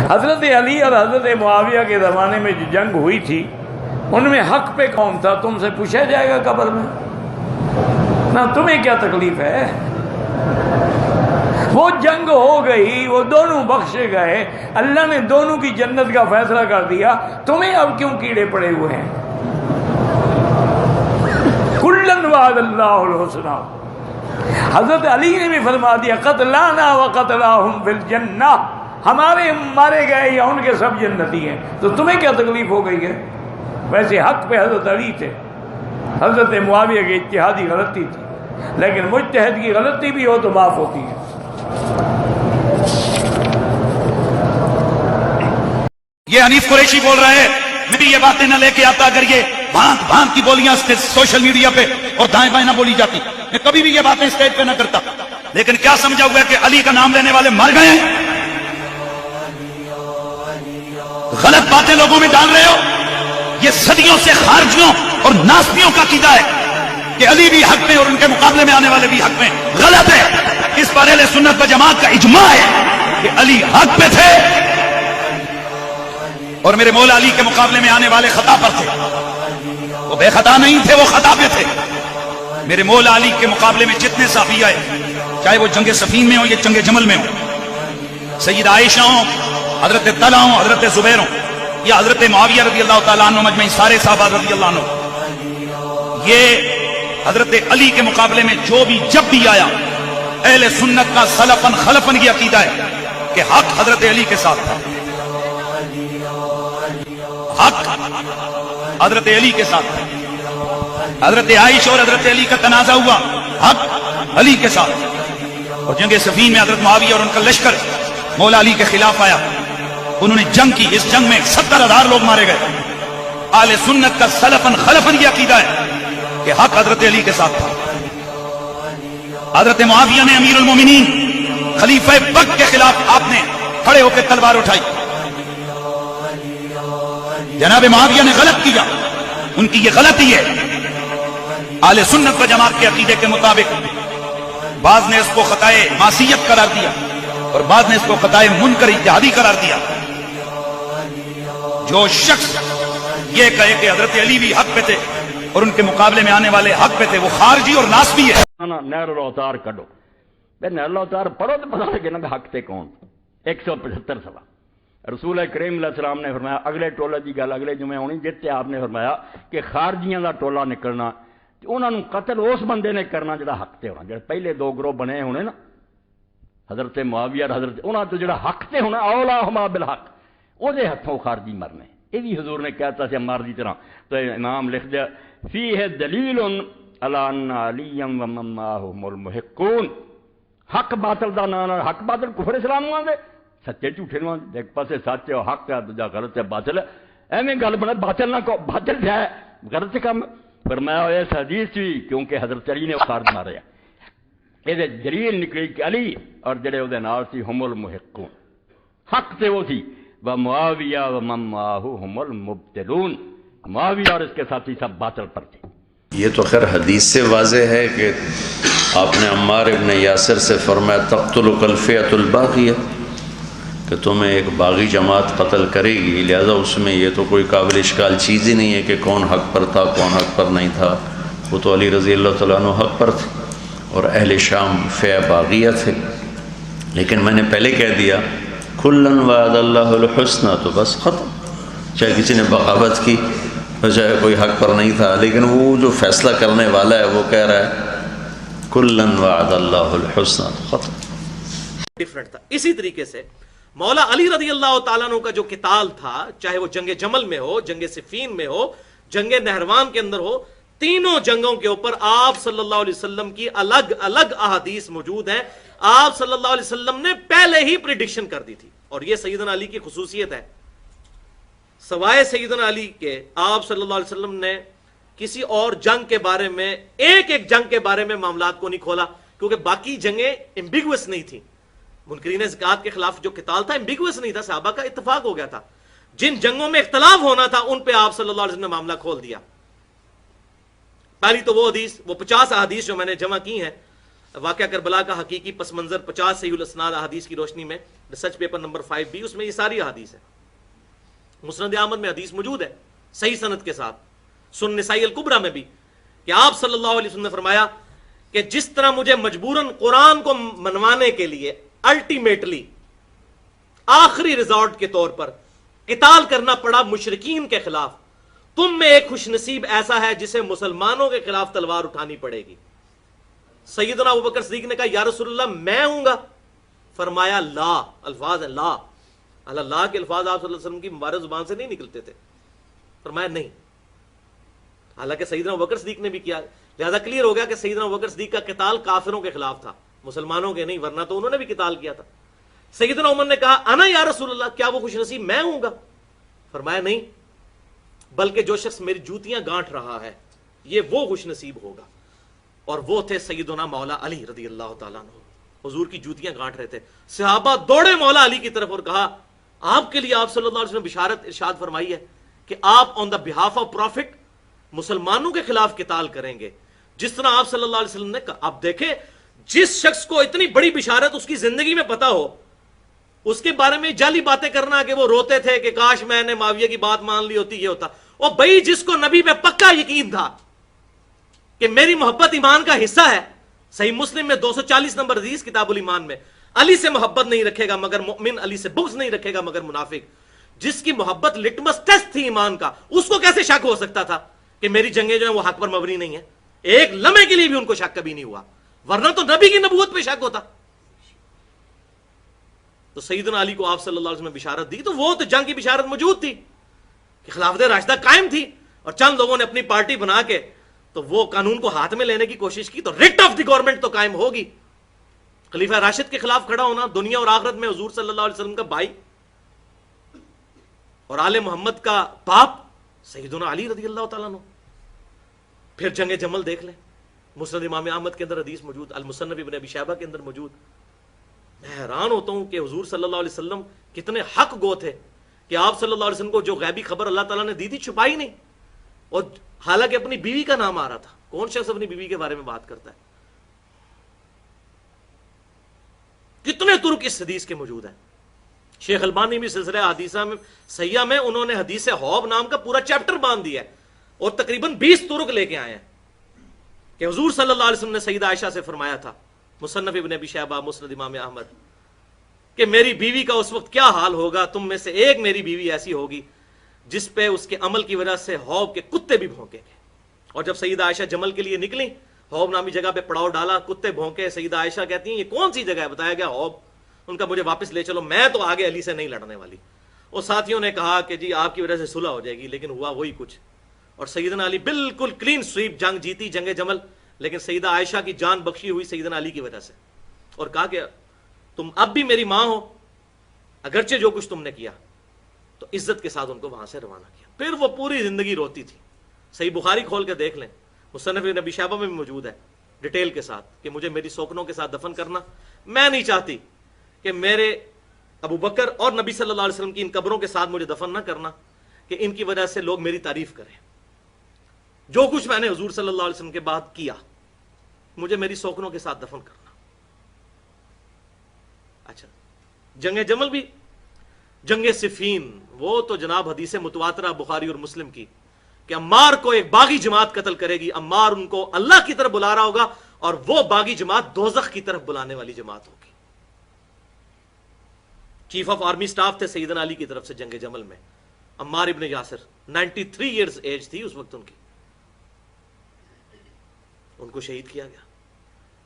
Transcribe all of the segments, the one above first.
حضرت علی اور حضرت معاویہ کے زمانے میں جو جنگ ہوئی تھی ان میں حق پہ کون تھا؟ تم سے پوچھا جائے گا قبر میں نہ، تمہیں کیا تکلیف ہے؟ وہ جنگ ہو گئی، وہ دونوں بخشے گئے، اللہ نے دونوں کی جنت کا فیصلہ کر دیا، تمہیں اب کیوں کیڑے پڑے ہوئے ہیں؟ کلن وعد اللہ الحسنی، حضرت علی نے بھی فرما دیا قتلانا وقتلاہم فی الجنہ، ہمارے مارے گئے یا ان کے سب جنتی ہیں، تو تمہیں کیا تکلیف ہو گئی ہے؟ ویسے حق پہ حضرت علی تھے، حضرت معاویہ کی اجتہادی غلطی تھی، لیکن مجتہد کی غلطی بھی ہو تو معاف ہوتی ہے۔ یہ حنیف قریشی بول رہا ہے میں بھی یہ باتیں نہ لے کے آتا اگر یہ بھانت بھانت کی بولیاں سوشل میڈیا پہ اور دائیں بائیں نہ بولی جاتی، میں کبھی بھی یہ باتیں اسٹیج پہ نہ کرتا، لیکن کیا سمجھا ہوا ہے کہ علی کا نام لینے والے مر گئے ہیں؟ غلط باتیں لوگوں میں ڈال رہے ہو، یہ صدیوں سے خارجیوں اور ناسبیوں کا عقیدہ ہے کہ علی بھی حق میں اور ان کے مقابلے میں آنے والے بھی حق میں، غلط ہے۔ اس پر اہل سنت و جماعت کا اجماع ہے کہ علی حق پہ تھے اور میرے مولا علی کے مقابلے میں آنے والے خطا پر تھے، وہ بے خطا نہیں تھے، وہ خطا پہ تھے۔ میرے مولا علی کے مقابلے میں جتنے صحابی آئے، چاہے وہ جنگ صفین میں ہو یا جنگ جمل میں ہو، سید عائشہ ہوں، حضرت طلحہ ہوں، حضرت زبیر ہوں یا حضرت معاویہ رضی اللہ تعالیٰ عنہ، مجمعین سارے صحابہ رضی اللہ عنہ، یہ حضرت علی کے مقابلے میں جو بھی جب بھی آیا، اہل سنت کا سلفن خلفن کی عقیدہ ہے کہ حق حضرت علی کے ساتھ تھا، حق حضرت علی کے ساتھ تھا۔ حضرت عائشہ اور حضرت علی کا تنازع ہوا، حق علی کے ساتھ، اور جنگ صفین میں حضرت معاویہ اور ان کا لشکر مولا علی کے خلاف آیا، انہوں نے جنگ کی، اس جنگ میں 70,000 لوگ مارے گئے۔ اہل سنت کا سلفن خلفن کی عقیدہ ہے کہ حق حضرت علی کے ساتھ تھا۔ حضرت معاویہ نے امیر المومنین خلیفہ بک کے خلاف آپ نے کھڑے ہو کے تلوار اٹھائی، جناب معاویہ نے غلط کیا، ان کی یہ غلطی ہے۔ اہل سنت و جماعت کے عقیدے کے مطابق بعض نے اس کو خطائے معصیت قرار دیا اور بعض نے اس کو خطائے منکر اجتہادی قرار دیا۔ جو شخص یہ کہے کہ حضرت علی بھی حق پہ تھے اور ان کے مقابلے میں آنے والے حق پہ تھے، وہ خارجی اور ناسبی ہے۔ نہر الاوتار کڈو، نہر الاوتار پڑھو تو پتا لگے نا حق تے کون۔ 175 سوا رسول کریم علیہ السلام نے فرمایا، اگلے ٹولہ دی گل اگلے جمعے ہونی جتے آپ نے فرمایا کہ خارجیاں دا ٹولہ نکلنا، انہوں نے قتل اس بندے نے کرنا جڑا حق تے ہونا، جڑے پہلے دو گروہ بنے ہونے نا، حضرت معاویہ اور حضرت انہوں تو جڑا حق تے ہونا، اولاہما بالحق، او دے ہتھوں خارجی مرنے۔ یہ بھی حضور نے کہتا سی عمار دی طرح، تو امام لکھ دیا فیہ دلیل علی ان علی و من معہ هم المحقون، حق باطل دا نام، حق باطل کفر اسلام نو آندے، سچے جھوٹے نو آندے، ایک پاسے سچ ہے حق ہے، دوجا غلط ہے باطل ہے، ایویں گل بنے باطل نہ کو، باطل ہے غلط کام۔ فرمایا اس حدیث بھی کیونکہ حضرت علی نے خارج مارے، یہ دلیل نکلی کہ علی اور جڑے وہ نال سی هم المحقون، حق تے وہ تھی، ومعاویہ ومن معہ هم المبتلون، معاویہ اور اس کے ساتھی سب باطل پر تھے۔ یہ تو خیر حدیث سے واضح ہے کہ آپ نے عمار ابن یاسر سے فرمایا تقتلک الفئۃ الباغیہ، کہ تمہیں ایک باغی جماعت قتل کرے گی، لہذا اس میں یہ تو کوئی قابل اشکال چیز ہی نہیں ہے کہ کون حق پر تھا کون حق پر نہیں تھا، وہ تو علی رضی اللہ تعالیٰ عنہ حق پر تھے اور اہل شام فئہ باغیہ تھے۔ لیکن میں نے پہلے کہہ دیا کلن وعد اللہ الحسنی، تو بس ختم، چاہے کسی نے بغاوت کی چاہے کوئی حق پر نہیں تھا، لیکن وہ جو فیصلہ کرنے والا ہے وہ کہہ رہا ہے کلن وعد اللہ الحسنی، تو ختم۔ ڈیفرنٹ تھا۔ اسی طریقے سے مولا علی رضی اللہ تعالیٰ عنہ کا جو قتال تھا، چاہے وہ جنگ جمل میں ہو، جنگ صفین میں ہو، جنگ نہروان کے اندر ہو، تینوں جنگوں کے اوپر آپ صلی اللہ علیہ وسلم کی الگ الگ احادیث موجود ہیں۔ آپ صلی اللہ علیہ وسلم نے پہلے ہی پریڈکشن کر دی تھی، اور یہ سیدنا علی کی خصوصیت ہے، سوائے سیدنا علی کے آپ صلی اللہ علیہ وسلم نے کسی اور جنگ کے بارے میں، ایک ایک جنگ کے بارے میں معاملات کو نہیں کھولا، کیونکہ باقی جنگیں ایمبیگوس نہیں تھیں۔ منکرین زکات کے خلاف جو قتال تھا ایمبیگوس نہیں تھا، صحابہ کا اتفاق ہو گیا تھا۔ جن جنگوں میں اختلاف ہونا تھا ان پہ آپ صلی اللہ علیہ وسلم نے معاملہ کھول دیا۔ پہلی تو وہ حدیث، وہ 50 احادیث جو میں نے جمع کی ہیں، واقعہ کربلا کا حقیقی پس منظر 50 صحیح الاسناد احادیث کی روشنی میں، ریسرچ پیپر نمبر 5B، اس میں یہ ساری احادیث ہے۔ مسند احمد میں حدیث موجود ہے صحیح سند کے ساتھ، سنن نسائی الکبریٰ میں بھی، کہ آپ صلی اللہ علیہ وسلم نے فرمایا کہ جس طرح مجھے مجبوراً قرآن کو منوانے کے لیے الٹیمیٹلی آخری ریزورٹ کے طور پر قتال کرنا پڑا مشرکین کے خلاف، تم میں ایک خوش نصیب ایسا ہے جسے مسلمانوں کے خلاف تلوار اٹھانی پڑے گی۔ سیدنا ابوبکر صدیق نے کہا یا رسول اللہ میں ہوں گا؟ فرمایا لا، الفاظ ہے لا، اللہ کے الفاظ آپ صلی اللہ علیہ وسلم کی مبارک زبان سے نہیں نکلتے تھے، فرمایا نہیں، حالانکہ سیدنا ابوبکر صدیق نے بھی کیا، لہذا کلیئر ہو گیا کہ سیدنا ابوبکر صدیق کا قتال کافروں کے خلاف تھا، مسلمانوں کے نہیں، ورنہ تو انہوں نے بھی قتال کیا تھا۔ سیدنا عمر نے کہا انا یا رسول اللہ، کیا وہ خوش نصیب میں ہوں گا؟ فرمایا نہیں، بلکہ جو شخص میری جوتیاں گانٹھ رہا ہے یہ وہ خوش نصیب ہوگا، اور وہ تھے سیدنا مولا علی رضی اللہ تعالیٰ عنہ، حضور کی جوتیاں گانٹھ رہے تھے۔ صحابہ دوڑے مولا علی کی طرف اور کہا آپ کے لیے آپ صلی اللہ علیہ وسلم بشارت ارشاد فرمائی ہے کہ آپ آن دا بہاف آف پروفٹ مسلمانوں کے خلاف قتال کریں گے، جس طرح آپ صلی اللہ علیہ وسلم نے کہا۔ آپ دیکھیں جس شخص کو اتنی بڑی بشارت اس کی زندگی میں پتا ہو، اس کے بارے میں جعلی باتیں کرنا کہ وہ روتے تھے کہ کاش میں نے معاویہ کی بات مان لی ہوتی، یہ ہوتا۔ اور بھائی جس کو نبی پہ پکا یقین تھا کہ میری محبت ایمان کا حصہ ہے، صحیح مسلم میں 240 نمبر حدیث کتاب الایمان میں، علی سے محبت نہیں رکھے گا مگر مؤمن، علی سے بغض نہیں رکھے گا مگر منافق، جس کی محبت لٹمس ٹیسٹ تھی ایمان کا، اس کو کیسے شک ہو سکتا تھا کہ میری جنگیں جو ہیں وہ حق پر مبنی نہیں ہیں؟ ایک لمحے کے لیے بھی ان کو شک کبھی نہیں ہوا، ورنہ تو نبی کی نبوت پہ شک ہوتا۔ تو سیدنا علی کو آپ صلی اللہ علیہ وسلم نے بشارت دی، تو وہ تو جنگ کی بشارت موجود تھی کہ خلافت راشدہ قائم تھی، اور چند لوگوں نے اپنی پارٹی بنا کے تو وہ قانون کو ہاتھ میں لینے کی کوشش کی، تو ریٹ آف دی گورنمنٹ تو قائم ہوگی۔ خلیفہ راشد کے خلاف کھڑا ہونا، دنیا اور آخرت میں حضور صلی اللہ علیہ وسلم کا بھائی اور آل محمد کا باپ سیدنا علی رضی اللہ تعالیٰ عنہ۔ پھر جنگ جمل دیکھ لیں، مسند امام احمد کے اندر حدیث موجود، المصنف ابن ابی شیبہ کے اندر موجود۔ میں حیران ہوتا ہوں کہ حضور صلی اللہ علیہ وسلم کتنے حق گو تھے کہ آپ صلی اللہ علیہ وسلم کو جو غیبی خبر اللہ تعالیٰ نے دی تھی چھپائی نہیں، اور حالانکہ اپنی بیوی کا نام آ رہا تھا۔ کون شخص اپنی بیوی کے بارے میں بات کرتا ہے؟ کتنے ترک اس حدیث کے موجود ہیں۔ شیخ البانی بھی سلسلہ حدیثہ میں صحیحہ میں انہوں نے حدیث حوب نام کا پورا چیپٹر باندھ دیا ہے، اور تقریباً 20 ترک لے کے آئے ہیں کہ حضور صلی اللہ علیہ وسلم نے سیدہ عائشہ سے فرمایا تھا، مصنف ابن ابی شیبہ، مسند امام احمد، کہ میری بیوی کا اس وقت کیا حال ہوگا، تم میں سے ایک میری بیوی ایسی ہوگی جس پہ اس کے عمل کی وجہ سے حوب کے کتے بھی بھونکیں گے۔ اور جب سیدہ عائشہ جمل کے لیے نکلی، حوب نامی جگہ پہ پڑاؤ ڈالا، کتے بھونکے، سیدہ عائشہ کہتی ہیں یہ کون سی جگہ ہے؟ بتایا گیا حوب۔ ان کا مجھے واپس لے چلو، میں تو آگے علی سے نہیں لڑنے والی۔ اور ساتھیوں نے کہا کہ جی آپ کی وجہ سے صلح ہو جائے گی، لیکن ہوا وہی کچھ، اور سیدنا علی بالکل کلین سویپ جنگ جیتی، جنگ جمل، لیکن سیدہ عائشہ کی جان بخشی ہوئی سیدنا علی کی وجہ سے، اور کہا کہ تم اب بھی میری ماں ہو، اگرچہ جو کچھ تم نے کیا، تو عزت کے ساتھ ان کو وہاں سے روانہ کیا۔ پھر وہ پوری زندگی روتی تھی۔ صحیح بخاری کھول کے دیکھ لیں، مصنف ابن ابی شیبہ میں بھی موجود ہے ڈیٹیل کے ساتھ کہ مجھے میری سوکنوں کے ساتھ دفن کرنا، میں نہیں چاہتی کہ میرے ابو بکر اور نبی صلی اللہ علیہ وسلم کی ان قبروں کے ساتھ مجھے دفن نہ کرنا کہ ان کی وجہ سے لوگ میری تعریف کریں۔ جو کچھ میں نے حضور صلی اللہ علیہ وسلم کے بعد کیا، مجھے میری سوکنوں کے ساتھ دفن کرنا۔ اچھا، جنگ جمل بھی، جنگ صفین، وہ تو جناب حدیث متواترہ بخاری اور مسلم کی کہ عمار کو ایک باغی جماعت قتل کرے گی، عمار ان کو اللہ کی طرف بلا رہا ہوگا، اور وہ باغی جماعت دوزخ کی طرف بلانے والی جماعت ہوگی۔ چیف آف آرمی سٹاف تھے سیدنا علی کی طرف سے جنگ جمل میں، عمار ابن یاسر، 93 ایئرز ایج تھی اس وقت ان کی، ان کو شہید کیا گیا۔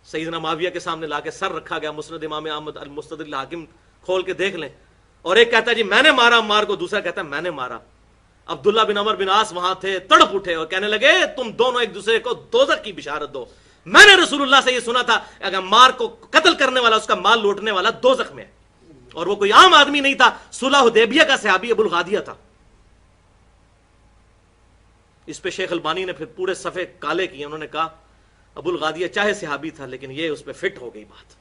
سیدنا معاویہ کے سامنے لا کے سر رکھا گیا، مسند امام احمد، المستدرک الحاکم کھول کے دیکھ لیں، اور ایک کہتا ہے جی میں نے مارا عمار کو، دوسرا کہتا ہے میں نے مارا۔ عبداللہ بن عمر بن عاص وہاں تھے، تڑپ اٹھے اور کہنے لگے تم دونوں ایک دوسرے کو دوزخ کی بشارت دو، میں نے رسول اللہ سے یہ سنا تھا اگر عمار کو قتل کرنے والا، اس کا مال لوٹنے والا دوزخ میں ہے، اور وہ کوئی عام آدمی نہیں تھا، صلح حدیبیہ کا صحابی ابو الغادیہ تھا۔ اس پہ شیخ البانی نے پھر پورے صفحے کالے کیے، انہوں نے کہا ابو الغادیہ چاہے صحابی تھا لیکن یہ اس پہ فٹ ہو گئی بات،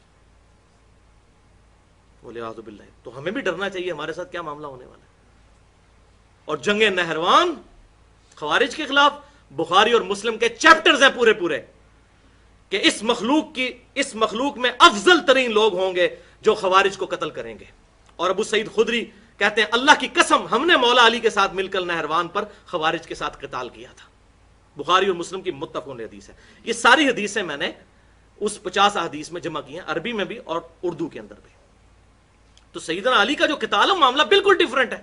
بولے اعوذ باللہ۔ تو ہمیں بھی ڈرنا چاہیے ہمارے ساتھ کیا معاملہ ہونے والا ہے۔ اور جنگ نہروان خوارج کے خلاف بخاری اور مسلم کے چیپٹرز ہیں پورے پورے کہ اس مخلوق میں افضل ترین لوگ ہوں گے جو خوارج کو قتل کریں گے. اور ابو سعید خدری کہتے ہیں اللہ کی قسم ہم نے مولا علی کے ساتھ مل کر نہروان پر خوارج کے ساتھ قتال کیا تھا. بخاری اور مسلم کی متفق حدیث ہے. یہ ساری حدیثیں میں نے اس 50 حدیث میں جمع کی ہیں، عربی میں بھی اور اردو کے اندر بھی. تو سیدنا علی کا جو قتال ہے معاملہ بالکل ڈیفرنٹ ہے.